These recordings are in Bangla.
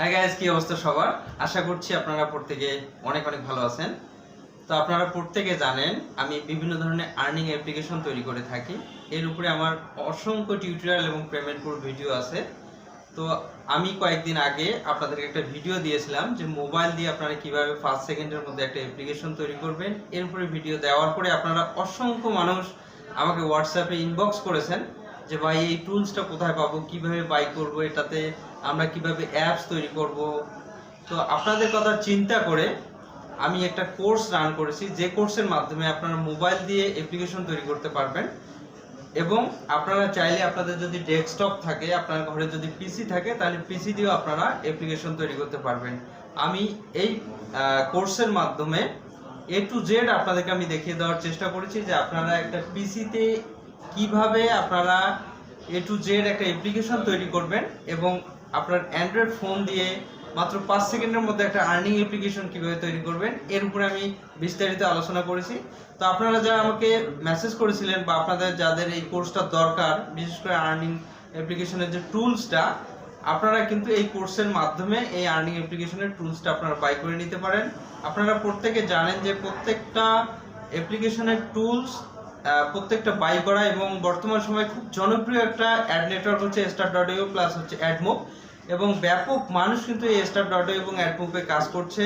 হাই গাইস, কি অবস্থা সবার? আশা করছি আপনারা প্রত্যেকে অনেক ভালো আছেন। তো আপনারা প্রত্যেকে জানেন আমি বিভিন্ন ধরনের আর্নিং অ্যাপ্লিকেশন তৈরি করে থাকি। এর উপরে আমার অসংখ্য টিউটোরিয়াল এবং পেমেন্ট প্রুফ ভিডিও আছে। তো আমি কয়েকদিন আগে আপনাদেরকে একটা ভিডিও দিয়েছিলাম যে মোবাইল দিয়ে আপনারা কিভাবে 5 সেকেন্ডের মধ্যে একটা অ্যাপ্লিকেশন তৈরি করবেন। এর উপরে ভিডিও দেওয়ার পরে আপনারা অসংখ্য মানুষ আমাকে হোয়াটসঅ্যাপে ইনবক্স করেছেন যে ভাই এই টুলসটা কোথায় পাবো, কিভাবে বাই করব, এটাতে আমরা কিভাবে অ্যাপস তৈরি করব। তো আপনাদের কথা চিন্তা করে আমি একটা কোর্স রান করেছি, যে কোর্সের মাধ্যমে আপনারা মোবাইল দিয়ে অ্যাপ্লিকেশন তৈরি করতে পারবেন এবং আপনারা চাইলে আপনাদের যদি ডেস্কটপ থাকে, আপনার ঘরে যদি পিসি থাকে, তাহলে পিসি দিয়েও আপনারা অ্যাপ্লিকেশন তৈরি করতে পারবেন। আমি এই কোর্সের মাধ্যমে A to Z আপনাদেরকে আমি দেখিয়ে দেওয়ার চেষ্টা করেছি যে আপনারা একটা পিসিতে কিভাবে আপনারা A to Z একটা অ্যাপ্লিকেশন তৈরি করবেন এবং আপনার অ্যান্ড্রয়েড ফোন দিয়ে মাত্র 5 সেকেন্ডের মধ্যে একটা আর্নিং অ্যাপ্লিকেশন কিভাবে তৈরি করবেন, এর উপরে আমি বিস্তারিত আলোচনা করেছি। তো আপনারা যারা আমাকে মেসেজ করেছিলেন বা আপনাদের যাদের এই কোর্সটা দরকার, বিশেষ করে আর্নিং অ্যাপ্লিকেশনের যে টুলসটা, আপনারা কিন্তু এই কোর্সের মাধ্যমে এই আর্নিং অ্যাপ্লিকেশনের টুলসটা আপনারা বাই করে নিতে পারেন। আপনারা প্রত্যেকে জানেন যে প্রত্যেকটা অ্যাপ্লিকেশনের টুলস প্রত্যেকটা বাই করা এবং বর্তমান সময়ে খুব জনপ্রিয় একটা অ্যাড নেটওয়ার্ক হচ্ছে start.io প্লাস হচ্ছে অ্যাডমুভ, এবং ব্যাপক মানুষ কিন্তু এই start.io এবং অ্যাডমুভে কাজ করছে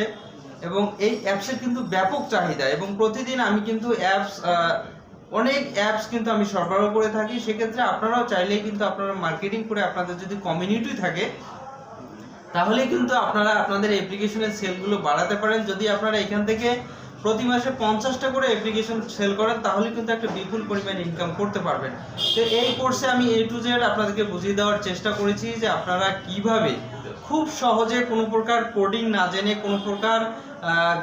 এবং এই অ্যাপসের কিন্তু ব্যাপক চাহিদা এবং প্রতিদিন আমি কিন্তু অনেক অ্যাপস কিন্তু আমি সরবরাহ করে থাকি। সেক্ষেত্রে আপনারাও চাইলেই কিন্তু আপনারা মার্কেটিং করে আপনাদের যদি কমিউনিটি থাকে তাহলে কিন্তু আপনারা আপনাদের অ্যাপ্লিকেশনের সেলগুলো বাড়াতে পারেন। যদি আপনারা এখান থেকে প্রতি মাসে 50টা করে অ্যাপ্লিকেশন সেল করেন তাহলে কিন্তু একটা বিপুল পরিমাণ ইনকাম করতে পারবেন। তো এই কোর্সে আমি A to Z আপনাদেরকে বুঝিয়ে দেওয়ার চেষ্টা করেছি যে আপনারা কিভাবে খুব সহজে, কোনো প্রকার কোডিং না জেনে, কোনো প্রকার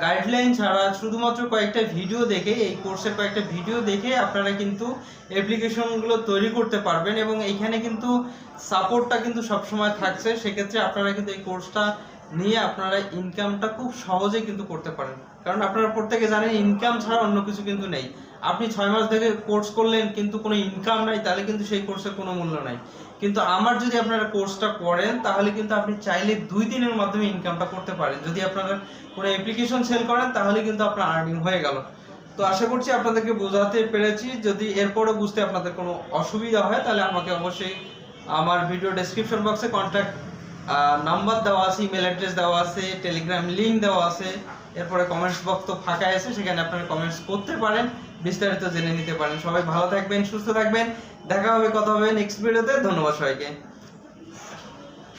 গাইডলাইন ছাড়া, শুধুমাত্র কয়েকটা ভিডিও দেখে, এই কোর্সের কয়েকটা ভিডিও দেখে আপনারা কিন্তু অ্যাপ্লিকেশনগুলো তৈরি করতে পারবেন এবং এইখানে কিন্তু সাপোর্টটা কিন্তু সবসময় থাকছে। সেক্ষেত্রে আপনারা কিন্তু এই কোর্সটা নিয়ে আপনারা ইনকামটা খুব সহজে কিন্তু করতে পারেন, কারণ আপনারা প্রত্যেকে জানেন ইনকাম ছাড়া অন্য কিছু কিন্তু নেই। আপনি 6 মাস ধরে কোর্স করলেন কিন্তু কোনো ইনকাম নাই, তাহলে কিন্তু সেই কোর্সের কোনো মূল্য নাই। কিন্তু আমার যদি আপনারা কোর্সটা করেন তাহলে কিন্তু আপনি চাইলে 2 দিনের মাধ্যমে ইনকামটা করতে পারেন। যদি আপনারা কোনো অ্যাপ্লিকেশন সেল করেন তাহলে কিন্তু আপনার আর্নিং হয়ে গেল। তো আশা করছি আপনাদেরকে বোঝাতে পেরেছি। যদি এরপরও বুঝতে আপনাদের কোনো অসুবিধা হয় তাহলে আমাকে অবশ্যই আমার ভিডিও ডেসক্রিপশন বক্সে কন্ট্যাক্ট নাম্বার দেওয়া আছে, ইমেল অ্যাড্রেস দেওয়া আছে, টেলিগ্রাম লিঙ্ক দেওয়া আছে, এরপরে কমেন্টস বক্স তো ফাঁকা আছে, সেখানে আপনারা কমেন্টস করতে পারেন, বিস্তারিত জেনে নিতে পারেন। সবাই ভালো থাকবেন, সুস্থ থাকবেন, দেখা হবে, কথা হবে নেক্সট ভিডিওতে। ধন্যবাদ সবাইকে।